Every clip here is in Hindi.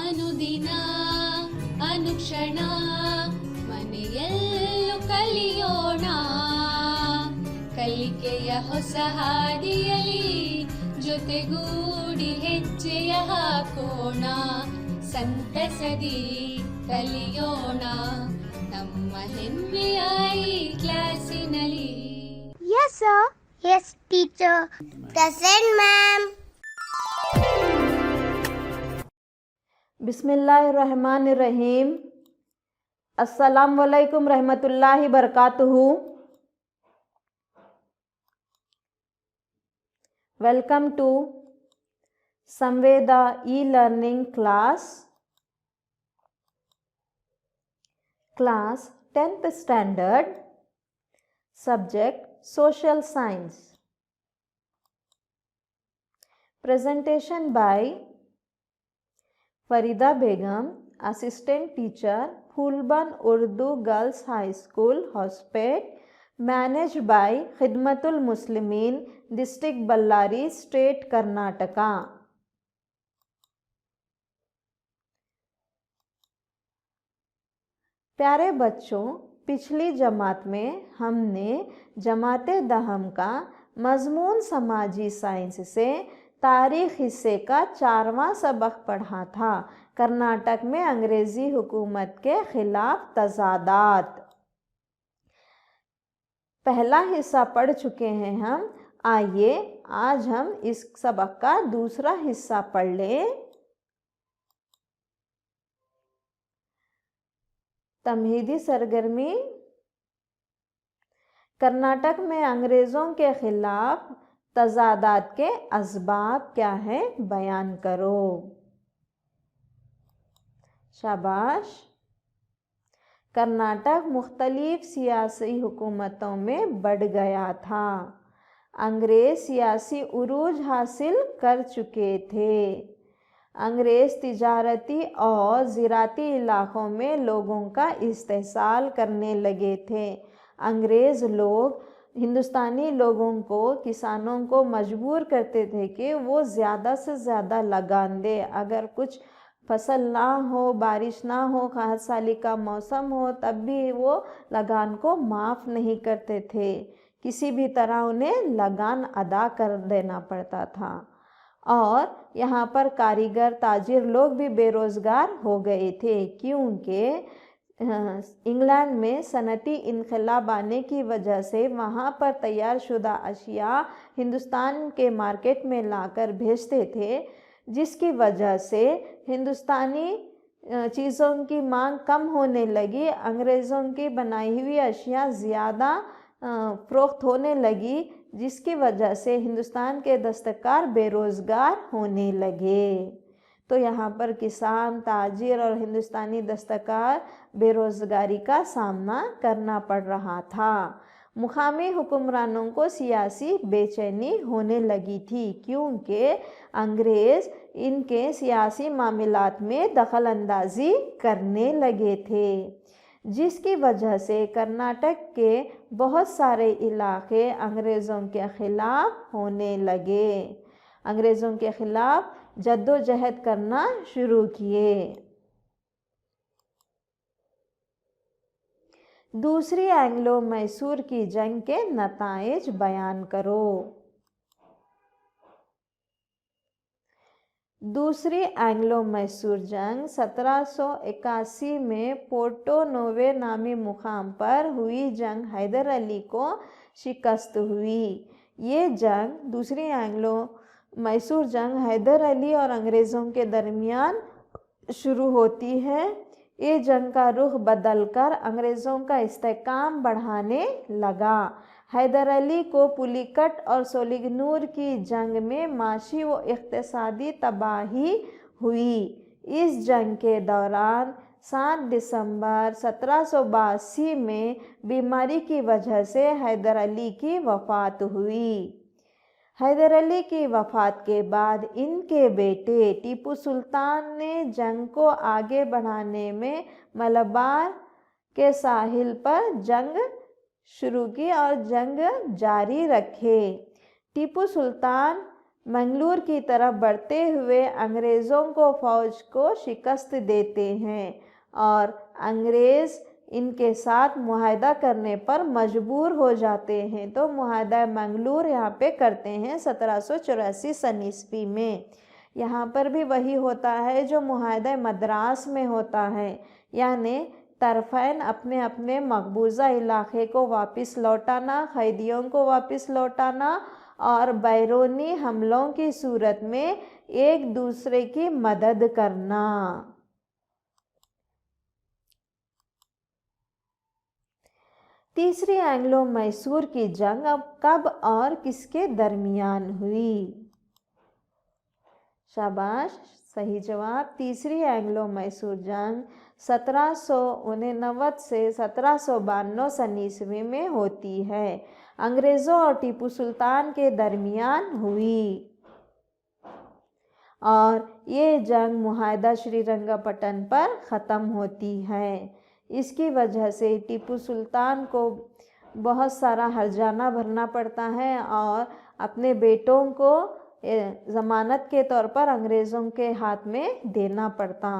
ಅನುದಿನ ಅನುಕ್ಷಣ ಮನೆಯಲ್ಲೂ ಕಲಿಯೋಣ, ಕಲಿಕೆಯ ಹೊಸ ಹಾದಿಯಲಿ ಜೊತೆಗೂಡಿ ಹೆಜ್ಜೆಯ ಹಾಕೋಣ, ಸಂತಸದಿ ಕಲಿಯೋಣ ನಮ್ಮ ಹೆಮ್ಮೆಯ ಈ ಕ್ಲಾಸಿನಲ್ಲಿ. Yes, sir. Yes, teacher. Present, ma'am. बिस्मिल्लाहिर्रहमानिर्रहीम. अस्सलाम वालेकुम रहमतुल्लाहि बरकातुहू. Welcome to Samveda e-learning class 10th standard, subject social science. Presentation by Farida Begum, assistant teacher, Phulban Urdu Girls High School, Hospet, managed by Khidmatul Muslimin, District Ballari, State Karnataka. प्यारे बच्चों, पिछली जमात में हमने जमाते दहम का मजमून समाजी साइंस से तारीख हिस्से का 4वां सबक पढ़ा था, कर्नाटक में अंग्रेजी हुकूमत के खिलाफ तजादात। पहला हिस्सा पढ़ चुके हैं हम। आइए आज हम इस सबक का दूसरा हिस्सा पढ़ लें। तमहीदी सरगर्मी। कर्नाटक में अंग्रेज़ों के खिलाफ तजादात के असबाब क्या है, बयान करो। शाबाश। कर्नाटक मुख्तलिफ सियासी हुकूमतों में बढ़ गया था। अंग्रेज़ सियासी उरूज हासिल कर चुके थे। अंग्रेज़ तिजारती और ज़राती इलाक़ों में लोगों का इस्तेहसाल करने लगे थे। अंग्रेज़ लोग हिंदुस्तानी लोगों को, किसानों को मजबूर करते थे कि वो ज़्यादा से ज़्यादा लगान दे। अगर कुछ फसल ना हो, बारिश ना हो, खाद साली का मौसम हो, तब भी वो लगान को माफ़ नहीं करते थे। किसी भी तरह उन्हें लगान अदा कर देना पड़ता था। और यहाँ पर कारीगर, ताजिर लोग भी बेरोज़गार हो गए थे, क्योंकि इंग्लैंड में सनती इनकलाब आने की वजह से वहाँ पर तैयार शुदा अशिया हिंदुस्तान के मार्केट में लाकर भेजते थे, जिसकी वजह से हिंदुस्तानी चीज़ों की मांग कम होने लगी। अंग्रेज़ों की बनाई हुई अशिया ज़्यादा फ़रोख्त होने लगी, जिसकी वजह से हिंदुस्तान के दस्तकार बेरोज़गार होने लगे। तो यहाँ पर किसान, ताजिर और हिंदुस्तानी दस्तकार बेरोज़गारी का सामना करना पड़ रहा था। मुकामी हुक्मरानों को सियासी बेचैनी होने लगी थी, क्योंकि अंग्रेज़ इनके सियासी मामलात में दखल अंदाज़ी करने लगे थे, जिसकी वजह से कर्नाटक के बहुत सारे इलाके अंग्रेज़ों के ख़िलाफ़ होने लगे। अंग्रेज़ों के ख़िलाफ़ जद्दोजहद करना शुरू किए। दूसरी एंग्लो मैसूर की जंग के नताइज बयान करो। दूसरी एंग्लो मैसूर जंग 1781 में पोर्टो नोवे नामी मुकाम पर हुई जंग हैदर अली को शिकस्त हुई। ये जंग, दूसरी एंग्लो मैसूर जंग हैदर अली और अंग्रेज़ों के दरमियान शुरू होती है। ये जंग का रुख बदलकर अंग्रेज़ों का इस्तेहकाम बढ़ाने लगा। हैदर अली को पुलिकट और सोलिगनूर की जंग में माशी व इक़्तिसादी तबाही हुई। इस जंग के दौरान 7 दिसंबर 1782 में बीमारी की वजह से हैदर अली की वफ़ात हुई। हैदर अली की वफ़ात के बाद इनके बेटे टीपू सुल्तान ने जंग को आगे बढ़ाने में मलबार के साहिल पर जंग शुरू की और जंग जारी रखे। टीपू सुल्तान मंगलूर की तरफ बढ़ते हुए अंग्रेज़ों को फ़ौज को शिकस्त देते हैं और अंग्रेज़ इनके साथ मुआहदा करने पर मजबूर हो जाते हैं। तो मुआहदा मंगलूर यहाँ पे करते हैं 1784 सन ईस्वी में। यहाँ पर भी वही होता है जो मुआहदा मद्रास में होता है, यानी तरफ़ैन अपने अपने मकबूजा इलाक़े को वापस लौटाना, क़ैदियों को वापस लौटाना और बैरूनी हमलों की सूरत में एक दूसरे की मदद करना। तीसरी एंग्लो मैसूर की जंग अब कब और किसके दरमियान हुई? शाबाश, सही जवाब। तीसरी एंग्लो मैसूर जंग 1789 से 1792 सन ईस्वी में होती है। अंग्रेज़ों और टीपू सुल्तान के दरमियान हुई और ये जंग मुआहदा श्रीरंगपट्टन पर ख़त्म होती है। इसकी वजह से टीपू सुल्तान को बहुत सारा हर्जाना भरना पड़ता है और अपने बेटों को ज़मानत के तौर पर अंग्रेज़ों के हाथ में देना पड़ता।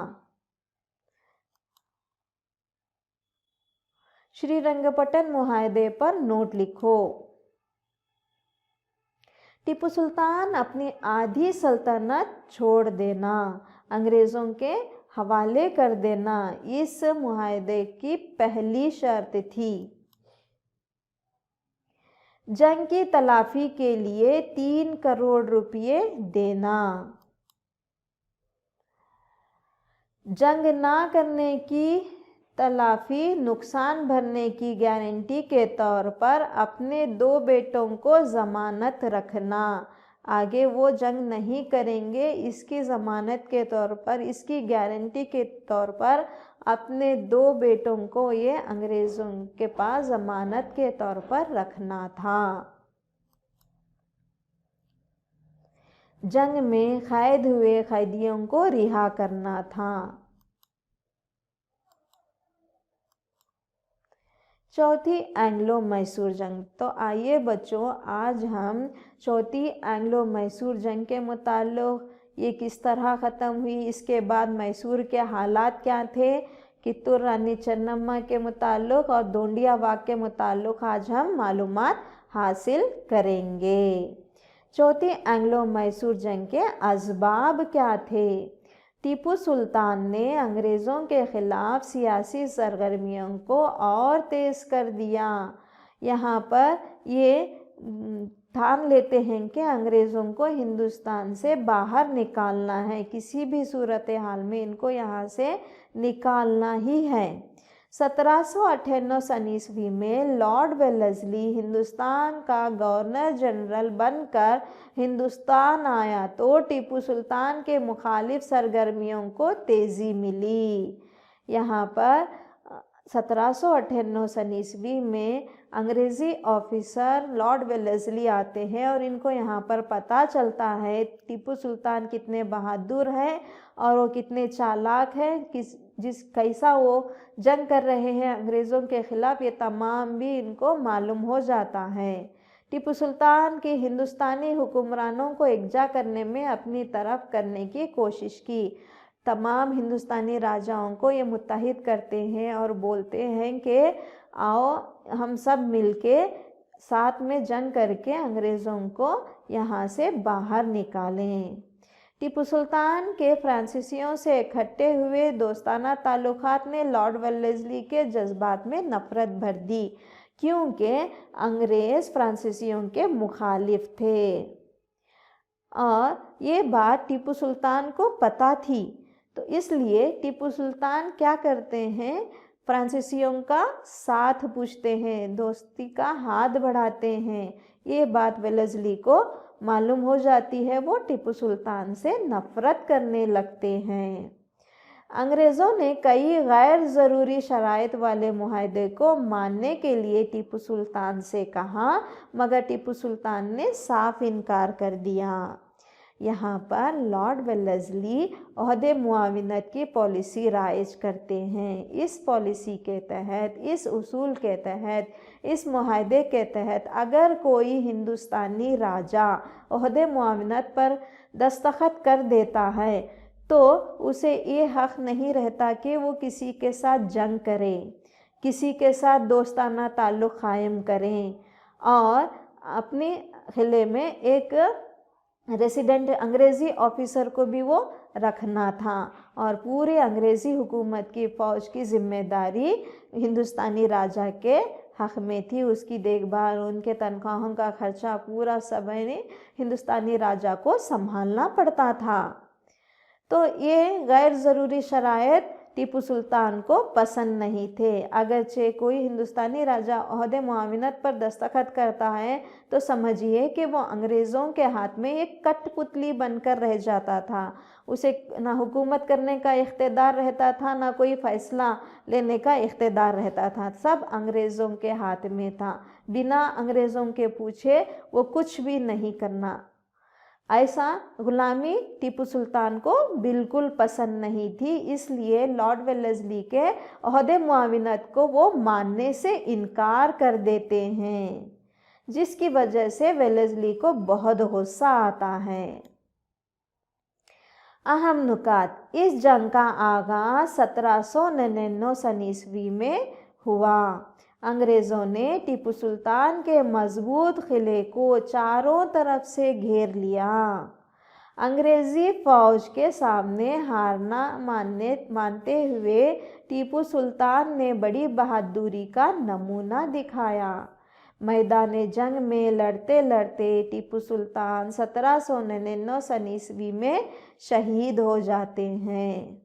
श्रीरंगपट्टन मुआहदे पर नोट लिखो। टीपू सुल्तान अपनी आधी सल्तनत छोड़ देना, अंग्रेज़ों के हवाले कर देना, इस मुआहदे की पहली शर्त थी। जंग की तलाफी के लिए 3 करोड़ रुपये देना, जंग ना करने की तलाफी नुकसान भरने की गारंटी के तौर पर अपने 2 बेटों को ज़मानत रखना, आगे वो जंग नहीं करेंगे इसकी ज़मानत के तौर पर, इसकी गारंटी के तौर पर अपने 2 बेटों को ये अंग्रेज़ों के पास ज़मानत के तौर पर रखना था। जंग में कैद हुए कैदियों को रिहा करना था। चौथी एंग्लो मैसूर जंग। तो आइए बच्चों, आज हम चौथी एंग्लो मैसूर जंग के मुताल्लिक़ ये किस तरह ख़त्म हुई, इसके बाद मैसूर के हालात क्या थे, कित्तूर रानी चन्नम्मा के मुताल्लिक़ और दोंडिया वाक़ के मुताल्लिक़ आज हम मालूमात हासिल करेंगे। चौथी एंग्लो मैसूर जंग के असबाब क्या थे? टीपू सुल्तान ने अंग्रेज़ों के ख़िलाफ़ सियासी सरगर्मियों को और तेज़ कर दिया। यहाँ पर ये ठान लेते हैं कि अंग्रेज़ों को हिंदुस्तान से बाहर निकालना है, किसी भी सूरत हाल में इनको यहाँ से निकालना ही है। 1798 सन ईस्वी में लॉर्ड वेलेस्ली हिंदुस्तान का गवर्नर जनरल बनकर हिंदुस्तान आया तो टीपू सुल्तान के मुखालिफ सरगर्मियों को तेज़ी मिली। यहाँ पर 1798 सन ईस्वी में अंग्रेज़ी ऑफिसर लॉर्ड वेलेस्ली आते हैं और इनको यहाँ पर पता चलता है टीपू सुल्तान कितने बहादुर हैं और वो कितने चालाक हैं, कैसा वो जंग कर रहे हैं अंग्रेज़ों के ख़िलाफ़, ये तमाम भी इनको मालूम हो जाता है। टीपू सुल्तान के हिंदुस्तानी हुक्मरानों को एकजा करने में अपनी तरफ करने की कोशिश की। तमाम हिंदुस्तानी राजाओं को ये मुत्तहिद करते हैं और बोलते हैं कि आओ हम सब मिलके साथ में जंग करके अंग्रेज़ों को यहाँ से बाहर निकालें। टीपू सुल्तान के फ्रांसीसियों से इकट्ठे हुए दोस्ताना ताल्लुकात ने लॉर्ड वेलेस्ली के जज्बात में नफ़रत भर दी, क्योंकि अंग्रेज़ फ्रांसीसियों के मुखालिफ थे और ये बात टीपू सुल्तान को पता थी। तो इसलिए टीपू सुल्तान क्या करते हैं, फ्रांसीसियों का साथ पूछते हैं, दोस्ती का हाथ बढ़ाते हैं। ये बात वेलेस्ली को मालूम हो जाती है, वो टीपू सुल्तान से नफ़रत करने लगते हैं। अंग्रेज़ों ने कई गैर ज़रूरी शराइत वाले मुआहदे को मानने के लिए टीपू सुल्तान से कहा, मगर टीपू सुल्तान ने साफ इनकार कर दिया। यहाँ पर लॉर्ड वेलेस्ली ओहदे मुआविनत की पॉलिसी राइज करते हैं। इस पॉलिसी के तहत, इस उसूल के तहत, इस मुआहदे के तहत अगर कोई हिंदुस्तानी राजा ओहदे मुआविनत पर दस्तखत कर देता है तो उसे ये हक़ नहीं रहता कि वो किसी के साथ जंग करे, किसी के साथ दोस्ताना ताल्लुक़ क़ायम करें और अपने क़िले में एक रेसिडेंट अंग्रेज़ी ऑफिसर को भी वो रखना था और पूरे अंग्रेज़ी हुकूमत की फ़ौज की ज़िम्मेदारी हिंदुस्तानी राजा के हक़ में थी। उसकी देखभाल, उनके तनख्वाहों का खर्चा पूरा सब ने हिंदुस्तानी राजा को संभालना पड़ता था। तो ये गैर ज़रूरी शराइत टीपू सुल्तान को पसंद नहीं थे। अगरचे कोई हिंदुस्तानी राजा ओहदे मुआविनत पर दस्तखत करता है तो समझिए कि वो अंग्रेज़ों के हाथ में एक कठपुतली बनकर रह जाता था। उसे ना हुकूमत करने का इख्तियार रहता था, ना कोई फ़ैसला लेने का इख्तियार रहता था, सब अंग्रेज़ों के हाथ में था। बिना अंग्रेज़ों के पूछे वो कुछ भी नहीं करना। ऐसा ग़ुलामी टीपू सुल्तान को बिल्कुल पसंद नहीं थी, इसलिए लॉर्ड वेलेस्ली के ओहदे मुआविनत को वो मानने से इनकार कर देते हैं, जिसकी वजह से वेलेस्ली को बहुत गुस्सा आता है। अहम नुकात: इस जंग का आगाज़ 1799 सन ईस्वी में हुआ। अंग्रेज़ों ने टीपू सुल्तान के मजबूत क़िले को चारों तरफ से घेर लिया। अंग्रेज़ी फ़ौज के सामने हार न मानते हुए टीपू सुल्तान ने बड़ी बहादुरी का नमूना दिखाया। मैदान जंग में लड़ते लड़ते टीपू सुल्तान 1799 सन ईस्वी में शहीद हो जाते हैं।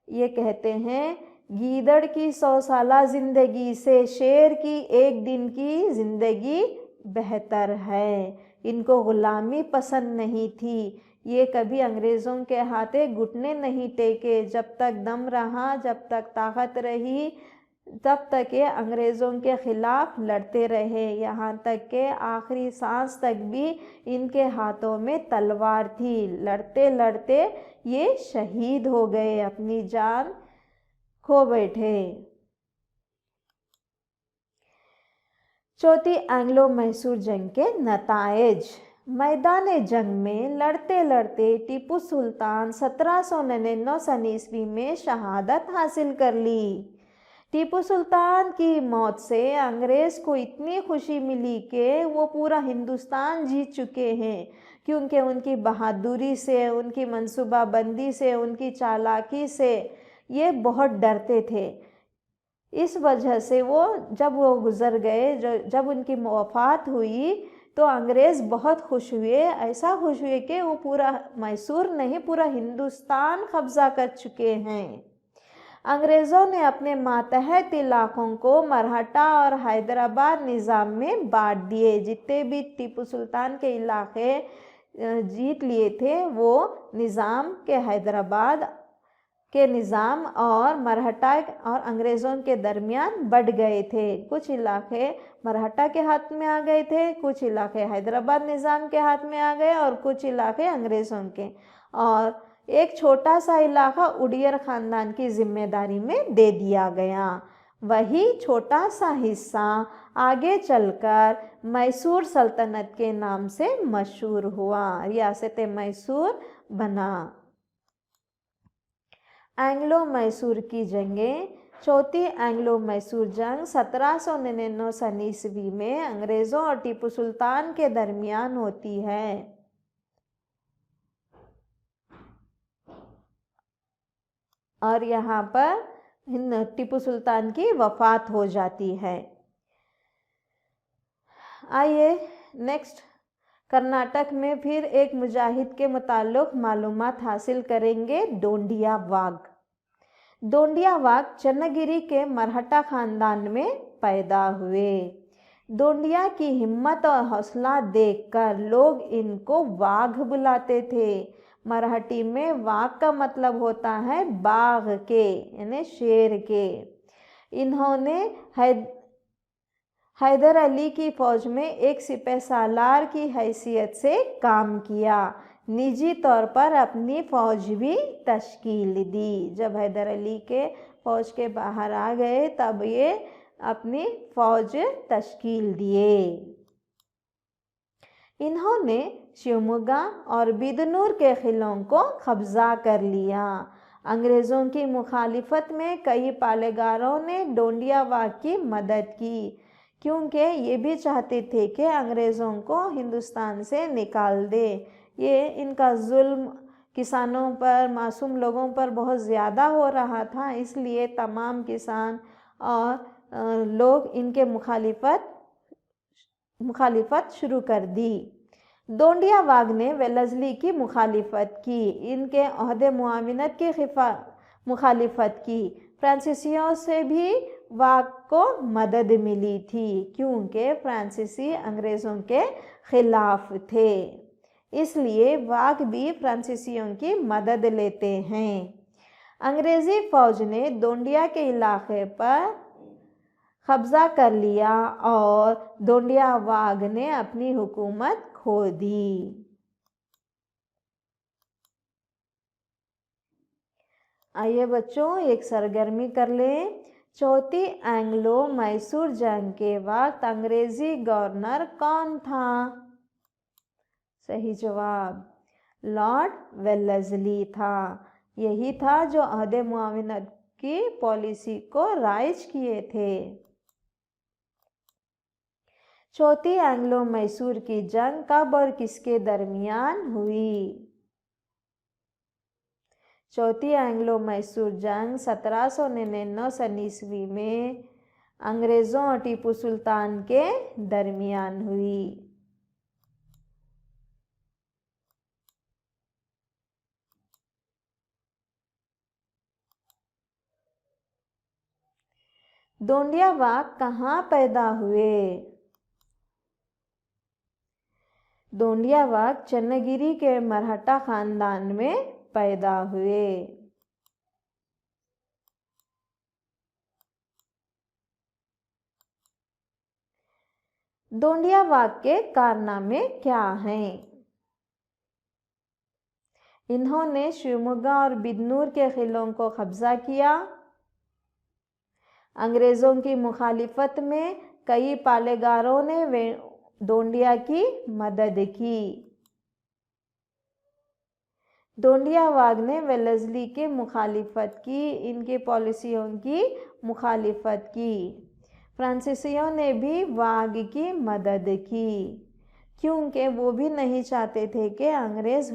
ये कहते हैं, गीदड़ की 100 साला ज़िंदगी से शेर की एक दिन की ज़िंदगी बेहतर है। इनको ग़ुलामी पसंद नहीं थी। ये कभी अंग्रेज़ों के हाथे घुटने नहीं टेके। जब तक दम रहा, जब तक ताकत रही, तब तक ये अंग्रेज़ों के ख़िलाफ़ लड़ते रहे। यहाँ तक के आखिरी सांस तक भी इनके हाथों में तलवार थी। लड़ते लड़ते ये शहीद हो गए, अपनी जान खो बैठे। चौथी एंग्लो मैसूर जंग के नताइज। मैदान जंग में लड़ते लड़ते टीपू सुल्तान 1799 सन ईस्वी में शहादत हासिल कर ली। टीपू सुल्तान की मौत से अंग्रेज़ को इतनी खुशी मिली कि वो पूरा हिंदुस्तान जीत चुके हैं, क्योंकि उनकी बहादुरी से, उनकी मंसूबाबंदी से, उनकी चालाकी से ये बहुत डरते थे। इस वजह से जब वो गुज़र गए, जब उनकी वफ़ात हुई तो अंग्रेज़ बहुत खुश हुए। ऐसा खुश हुए कि वो पूरा मैसूर नहीं, पूरा हिंदुस्तान कब्ज़ा कर चुके हैं। अंग्रेज़ों ने अपने मातहत इलाक़ों को मराठा और हैदराबाद निज़ाम में बांट दिए। जितने भी टीपू सुल्तान के इलाक़े जीत लिए थे वो निज़ाम के हैदराबाद के निज़ाम और मराठा और अंग्रेज़ों के दरमियान बढ़ गए थे। कुछ इलाक़े मराठा के हाथ में आ गए थे, कुछ इलाक़े हैदराबाद निज़ाम के हाथ में आ गए और कुछ इलाक़े अंग्रेज़ों के, और एक छोटा सा इलाक़ा उड़ियर ख़ानदान की ज़िम्मेदारी में दे दिया गया। वही छोटा सा हिस्सा आगे चलकर मैसूर सल्तनत के नाम से मशहूर हुआ, रियासत मैसूर बना। एंग्लो मैसूर की जंगें। चौथी एंग्लो मैसूर जंग 1799 सन ईस्वी में अंग्रेज़ों और टीपू सुल्तान के दरमियान होती है। और यहाँ पर टीपू सुल्तान की वफ़ात हो जाती है। आइए नेक्स्ट कर्नाटक में फिर एक मुजाहिद के मुताल्लिक़ मालूमात हासिल करेंगे। डोंडिया वाघ। डोंडिया वाघ चन्नगिरी के मराठा ख़ानदान में पैदा हुए। डोंडिया की हिम्मत और हौसला देखकर लोग इनको वाघ बुलाते थे। मराठी में वाघ का मतलब होता है बाघ के, यानी शेर के। इन्होंने हैदर अली की फ़ौज में एक सिपह सालार की हैसियत से काम किया। निजी तौर पर अपनी फ़ौज भी तश्कील दी। जब हैदर अली के फ़ौज के बाहर आ गए तब ये अपनी फ़ौज तश्कील दिए। इन्होंने शिवमोगा और बिदनूर के क़िलों को कब्ज़ा कर लिया। अंग्रेज़ों की मुखालिफत में कई पालेगारों ने डोंडियावाग की मदद की, क्योंकि ये भी चाहते थे कि अंग्रेज़ों को हिंदुस्तान से निकाल दे। ये इनका जुल्म किसानों पर, मासूम लोगों पर बहुत ज़्यादा हो रहा था, इसलिए तमाम किसान और लोग इनके मुखालिफत शुरू कर दी। डोंडियावाग ने वेलेस्ली की मुखालिफत की, इनके ओहदे मुआविनत की मुखालिफत की। फ्रांसीसियों से भी वाग को मदद मिली थी, क्योंकि फ्रांसीसी अंग्रेज़ों के ख़िलाफ़ थे, इसलिए वाग भी फ्रांसीसियों की मदद लेते हैं। अंग्रेज़ी फ़ौज ने डोंडिया के इलाके पर कब्ज़ा कर लिया और डोंडियावाग ने अपनी हुकूमत खो दी। आइए बच्चों, एक सरगर्मी कर लें। चौथी एंग्लो मैसूर जंग के वक्त अंग्रेज़ी गवर्नर कौन था? सही जवाब लॉर्ड वेलेस्ली था। यही था जो अहद मुआविनत की पॉलिसी को राइज किए थे। चौथी एंग्लो मैसूर की जंग कब और किसके दरमियान हुई? चौथी एंग्लो मैसूर जंग 1799 सन ईस्वी में अंग्रेज़ों और टीपू सुल्तान के दरमियान हुई। डोंडियावाग कहाँ पैदा हुए? डोंडियावाग चन्नगिरी के मराठा खानदान में पैदा हुए। डोंडियावाग के कारनामे क्या हैं? इन्होंने शिवमोगा और बिदनूर के क़िलों को कब्ज़ा किया। अंग्रेज़ों की मुखालिफत में कई पालेगारों ने डोंडिया की मदद की। डोंडियावाग ने वेलेस्ली की मुखालिफत की, इनकी पॉलिसियों की मुखालिफत की। फ्रांसीसियों ने भी वाग की मदद की, क्योंकि वो भी नहीं चाहते थे कि अंग्रेज़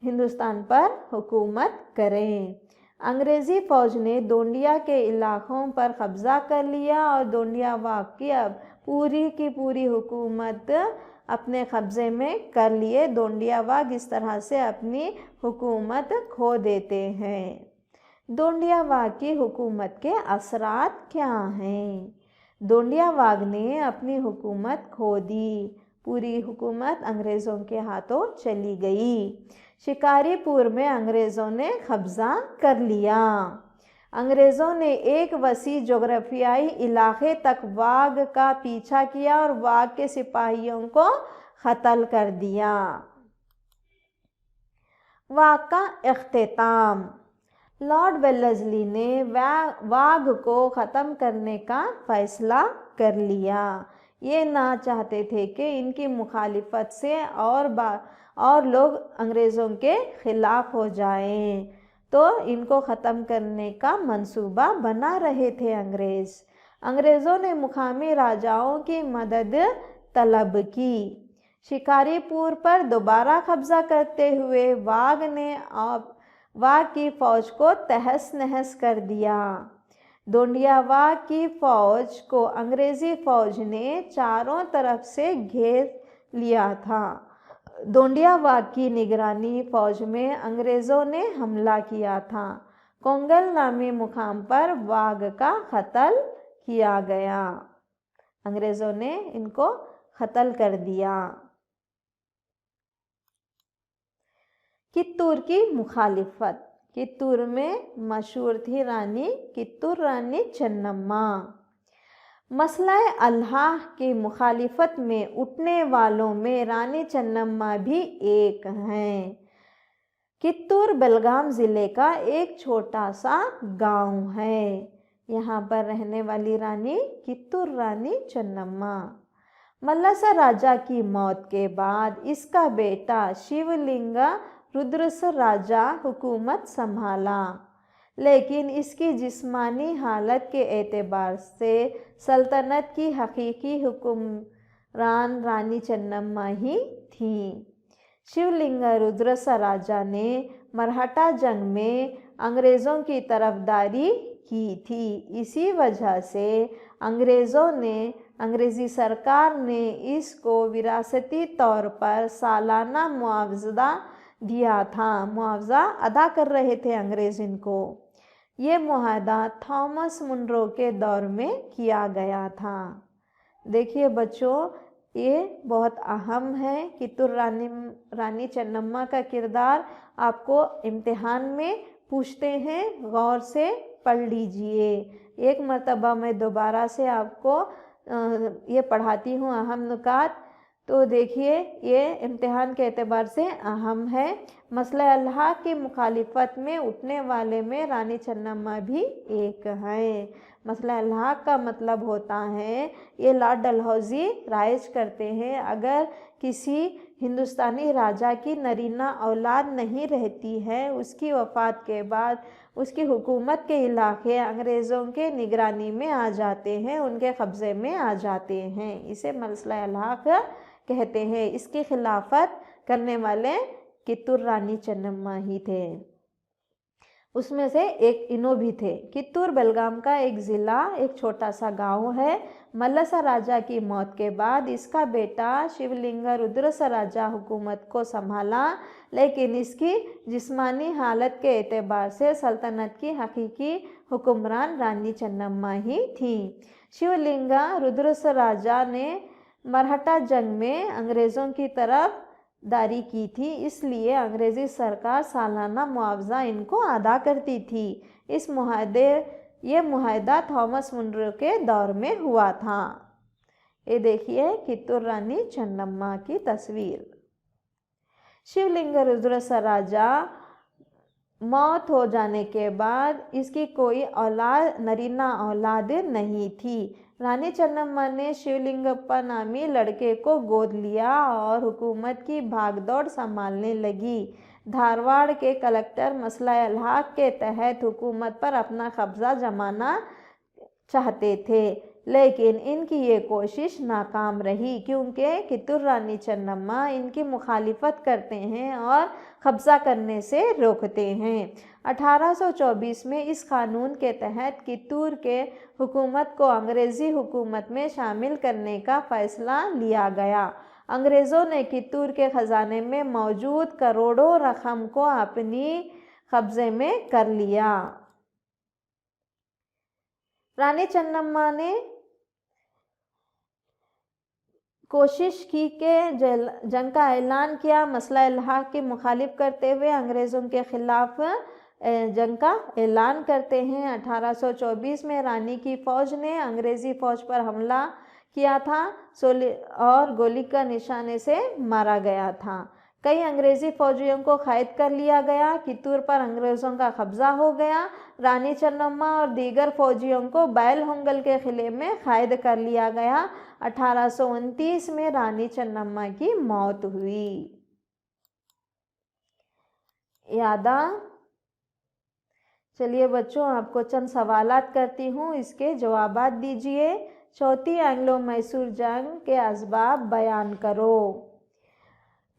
हिंदुस्तान पर हुकूमत करें। अंग्रेज़ी फ़ौज ने डोंडिया के इलाकों पर कब्ज़ा कर लिया और डोंडियावाग की अब पूरी की पूरी हुकूमत अपने कब्ज़े में कर लिए। डोंडियावाग इस तरह से अपनी हुकूमत खो देते हैं। डोंडियावाग की हुकूमत के असरात क्या हैं? डोंडियावाग ने अपनी हुकूमत खो दी, पूरी हुकूमत अंग्रेज़ों के हाथों चली गई। शिकारीपुर में अंग्रेज़ों ने कब्ज़ा कर लिया। अंग्रेज़ों ने एक वसी जोग्राफियाई इलाके तक वाग का पीछा किया और वाग के सिपाहियों को कत्ल कर दिया। वाग का इख्तिताम। लॉर्ड वेलेस्ली ने वाग को ख़त्म करने का फ़ैसला कर लिया। ये ना चाहते थे कि इनकी मुखालिफत से और लोग अंग्रेज़ों के ख़िलाफ़ हो जाएं, तो इनको ख़त्म करने का मंसूबा बना रहे थे अंग्रेज़ों ने मुकामी राजाओं की मदद तलब की। शिकारीपुर पर दोबारा कब्ज़ा करते हुए वाग की फ़ौज को तहस नहस कर दिया। डोंडियावाग की फ़ौज को अंग्रेज़ी फ़ौज ने चारों तरफ से घेर लिया था। डोंडियावाग की निगरानी फ़ौज में अंग्रेज़ों ने हमला किया था। कोंगल नामी मुकाम पर वाग का कत्ल किया गया। अंग्रेज़ों ने इनको कत्ल कर दिया। कित्तूर की मुखालिफत। कित्तूर में मशहूर थी कित्तूर रानी चन्नम्मा। मसला अल्लाह की मुखालिफत में उठने वालों में रानी चन्नम्मा भी एक हैं। कित्तूर बेलगाम ज़िले का एक छोटा सा गांव है। यहाँ पर रहने वाली रानी कित्तूर रानी चन्नम्मा। मल्लसा राजा की मौत के बाद इसका बेटा शिवलिंगा रुद्रस राजा हुकूमत संभाला, लेकिन इसकी जिस्मानी हालत के एतबार से सल्तनत की हकीकी हुक्मरान रानी चन्नम्मा ही थी। शिवलिंगा रुद्रस राजा ने मरहटा जंग में अंग्रेज़ों की तरफदारी की थी। इसी वजह से अंग्रेज़ी सरकार ने इसको विरासती तौर पर सालाना मुआवजा दिया था। मुआवजा अदा कर रहे थे अंग्रेज़ इनको। ये मुआहदा थॉमस मुनरो के दौर में किया गया था। देखिए बच्चों, ये बहुत अहम है। कित्तूर रानी चन्नम्मा का किरदार आपको इम्तिहान में पूछते हैं, गौर से पढ़ लीजिए। एक मर्तबा मैं दोबारा से आपको ये पढ़ाती हूँ अहम नुकात, तो देखिए ये इम्तिहान के एतबार से अहम है। मसला अल्लाह की मुखालिफत में उठने वाले में रानी चन्नम्मा भी एक है। मसला अल्लाह का मतलब होता है, ये लॉर्ड डलहौजी राइज करते हैं, अगर किसी हिंदुस्तानी राजा की नरीना औलाद नहीं रहती है, उसकी वफ़ात के बाद उसकी हुकूमत के इलाके अंग्रेज़ों के निगरानी में आ जाते हैं, उनके कब्ज़े में आ जाते हैं। इसे मसला अल्लाह का कहते हैं। इसकी खिलाफत करने वाले कित्तूर रानी चन्नम्मा ही थे। उसमें से एक इनो भी थे। कित्तूर बेलगाम का एक ज़िला, एक छोटा सा गांव है। मल्लसा राजा की मौत के बाद इसका बेटा शिवलिंगा रुद्रस राजा हुकूमत को संभाला, लेकिन इसकी जिस्मानी हालत के एतबार से सल्तनत की हकीकी हुक्मरान रानी चन्नम्मा ही थी। शिवलिंगा रुद्रस राजा ने मरहटा जंग में अंग्रेज़ों की तरफ दारी की थी, इसलिए अंग्रेज़ी सरकार सालाना मुआवजा इनको अदा करती थी। ये मुआहदा थॉमस मुनरो के दौर में हुआ था। ये देखिए कित्तूर रानी चन्नम्मा की तस्वीर। शिवलिंगा रुद्रस राजा मौत हो जाने के बाद इसकी कोई नरीना औलाद नहीं थी। रानी चन्नम्मा ने शिवलिंगप्पा नामी लड़के को गोद लिया और हुकूमत की भागदौड़ संभालने लगी। धारवाड़ के कलेक्टर मसला अल्लाह के तहत हुकूमत पर अपना कब्ज़ा जमाना चाहते थे, लेकिन इनकी ये कोशिश नाकाम रही, क्योंकि कित्तूर रानी चन्नम्मा इनकी मुखालिफत करते हैं और कब्ज़ा करने से रोकते हैं। 1824 में इस कानून के तहत कित्तूर के हुकूमत को अंग्रेज़ी हुकूमत में शामिल करने का फ़ैसला लिया गया। अंग्रेज़ों ने कित्तूर के ख़जाने में मौजूद करोड़ों रकम को अपनी कब्ज़े में कर लिया। रानी चन्नम्मा ने कोशिश की कि जंग का ऐलान किया, मसला अल्लाह की मुखालिफ करते हुए अंग्रेज़ों के ख़िलाफ़ जंग का ऐलान करते हैं। 1824 में रानी की फ़ौज ने अंग्रेज़ी फ़ौज पर हमला किया था और गोली का निशाने से मारा गया था। कई अंग्रेज़ी फ़ौजियों को कैद कर लिया गया। कित्तूर पर अंग्रेज़ों का कब्ज़ा हो गया। रानी चन्नम्मा और दीगर फ़ौजियों को बैल होंगल के किले में कैद कर लिया गया। 1829 में रानी चन्नम्मा की मौत हुई। यादा चलिए बच्चों, आपको चंद सवालात करती हूँ, इसके जवाबात दीजिए। चौथी एंग्लो मैसूर जंग के असबाब बयान करो।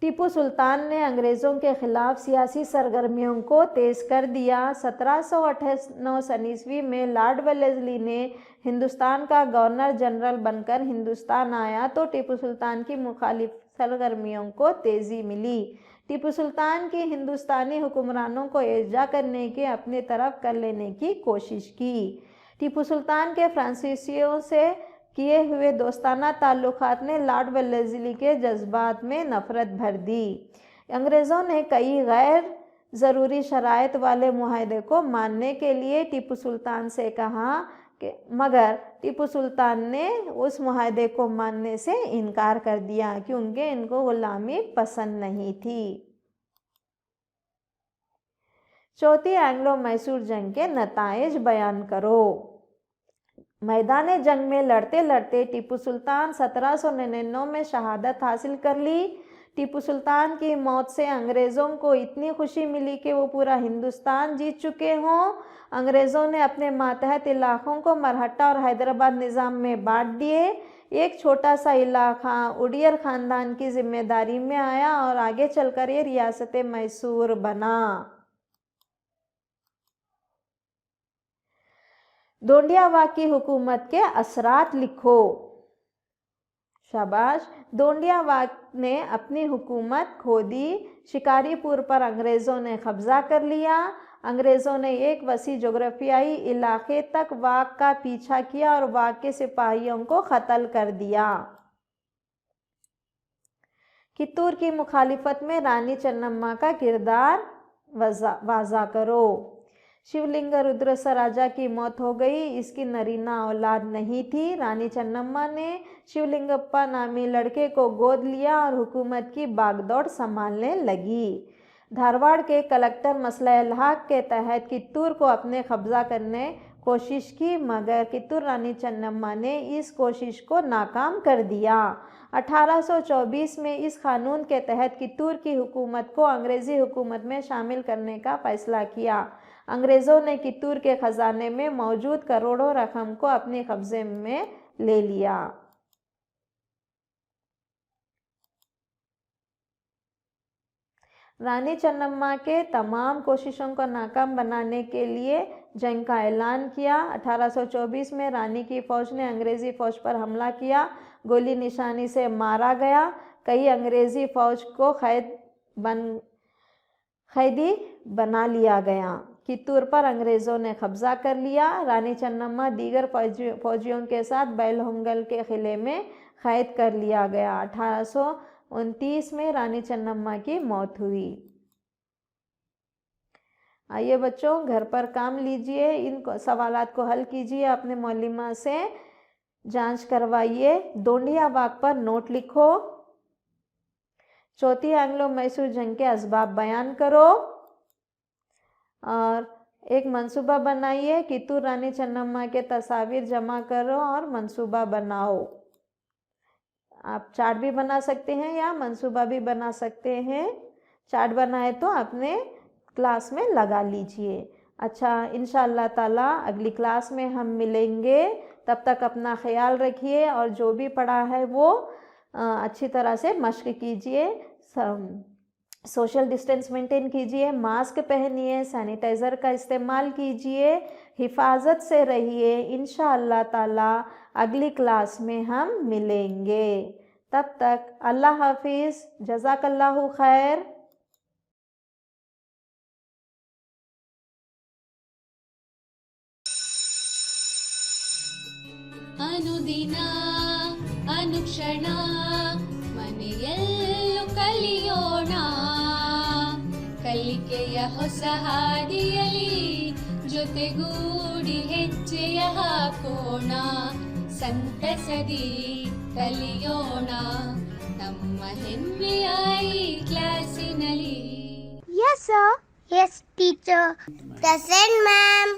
टीपू सुल्तान ने अंग्रेज़ों के ख़िलाफ़ सियासी सरगर्मियों को तेज़ कर दिया। 1798 ईस्वी में लॉर्ड वेलेस्ली ने हिंदुस्तान का गवर्नर जनरल बनकर हिंदुस्तान आया तो टीपू सुल्तान की मुखालिफ सरगर्मियों को तेज़ी मिली। टीपू सुल्तान की हिंदुस्तानी हुक्मरानों को इल्जा करने की अपनी तरफ कर लेने की कोशिश की। टीपू सुल्तान के फ्रांसीसियों से किए हुए दोस्ताना ताल्लुकात ने लॉर्ड वेलेस्ली के जज्बात में नफ़रत भर दी। अंग्रेज़ों ने कई गैर ज़रूरी शराइत वाले मुआहदे को मानने के लिए टीपू सुल्तान से कहा मगर टीपू सुल्तान ने उस मुआहदे को मानने से इनकार कर दिया क्योंकि इनको गुलामी पसंद नहीं थी। चौथी एंग्लो मैसूर जंग के नताइज बयान करो। मैदान जंग में लड़ते लड़ते टीपू सुल्तान 1799 में शहादत हासिल कर ली। टीपू सुल्तान की मौत से अंग्रेज़ों को इतनी खुशी मिली कि वो पूरा हिंदुस्तान जीत चुके हों। अंग्रेज़ों ने अपने मातहत इलाक़ों को मरहट्टा और हैदराबाद निज़ाम में बांट दिए। एक छोटा सा इलाक़ा उडियर ख़ानदान की जिम्मेदारी में आया और आगे चलकर ये रियासत मैसूर बना। दोंडियावाग की हुकूमत के असरात लिखो। शाबाश। दोंडियावाग ने अपनी हुकूमत खो दी। शिकारीपुर पर अंग्रेज़ों ने कब्ज़ा कर लिया। अंग्रेज़ों ने एक वसी जोग्राफियाई इलाके तक वाग का पीछा किया और वाग के सिपाहियों को कत्ल कर दिया। कित्तूर की मुखालिफत में रानी चन्नम्मा का किरदार वाज़ा करो। शिवलिंग रुद्रसराजा की मौत हो गई। इसकी नरीना औलाद नहीं थी। रानी चन्नम्मा ने शिवलिंगप्पा नामी लड़के को गोद लिया और हुकूमत की बागडोर संभालने लगी। धारवाड़ के कलेक्टर मसला इल्हाक के तहत कित्तूर को अपने कब्जा करने कोशिश की मगर कित्तूर रानी चन्नम्मा ने इस कोशिश को नाकाम कर दिया। 1824 में इस कानून के तहत कित्तूर की हुकूमत को अंग्रेज़ी हुकूमत में शामिल करने का फैसला किया। अंग्रेज़ों ने कित्तूर के ख़जाने में मौजूद करोड़ों रकम को अपने कब्ज़े में ले लिया। रानी चन्नम्मा के तमाम कोशिशों को नाकाम बनाने के लिए जंग का ऐलान किया। 1824 में रानी की फ़ौज ने अंग्रेज़ी फ़ौज पर हमला किया। गोली निशानी से मारा गया। कई अंग्रेज़ी फ़ौज को कैदी बना लिया गया। कित्तूर पर अंग्रेज़ों ने कब्ज़ा कर लिया। रानी चन्नम्मा दीगर फौजियों के साथ बैलहोंगल के किले में कैद कर लिया गया। 1829 में रानी चन्नम्मा की मौत हुई। आइए बच्चों, घर पर काम लीजिए, इन सवालात को हल कीजिए, अपने मौलिमा से जांच करवाइए। दोंडियावाग पर नोट लिखो। चौथी एंग्लो मैसूर जंग के असबाब बयान करो और एक मंसूबा बनाइए। कित्तूर रानी चन्नम्मा के तस्वीर जमा करो और मंसूबा बनाओ। आप चार्ट भी बना सकते हैं या मंसूबा भी बना सकते हैं। चार्ट बनाए तो अपने क्लास में लगा लीजिए। अच्छा, इंशाअल्लाह ताला अगली क्लास में हम मिलेंगे। तब तक अपना ख्याल रखिए और जो भी पढ़ा है वो अच्छी तरह से मश्क कीजिए। सोशल डिस्टेंस मेंटेन कीजिए, मास्क पहनिए, सैनिटाइज़र का इस्तेमाल कीजिए, हिफाजत से रहिए। इंशाअल्लाह ताला अगली क्लास में हम मिलेंगे। तब तक अल्लाह हाफिज़, जज़ाकल्लाहु खैर। ಅನುದಿನ ಅನುಕ್ಷಣ ಮನೆಯಲ್ಲೂ ಕಲಿಯೋಣ, ಕಲಿಕೆಯ ಹೊಸ ಹಾದಿಯಲಿ ಜೊತೆಗೂಡಿ ಹೆಜ್ಜೆಯ ಹಾಕೋಣ, ಸಂತಸದಿ ಕಲಿಯೋಣ ನಮ್ಮ ಹೆಮ್ಮೆಯ ಈ ಕ್ಲಾಸಿನಲ್ಲಿ. Yes, sir. Yes, teacher. Present, ma'am.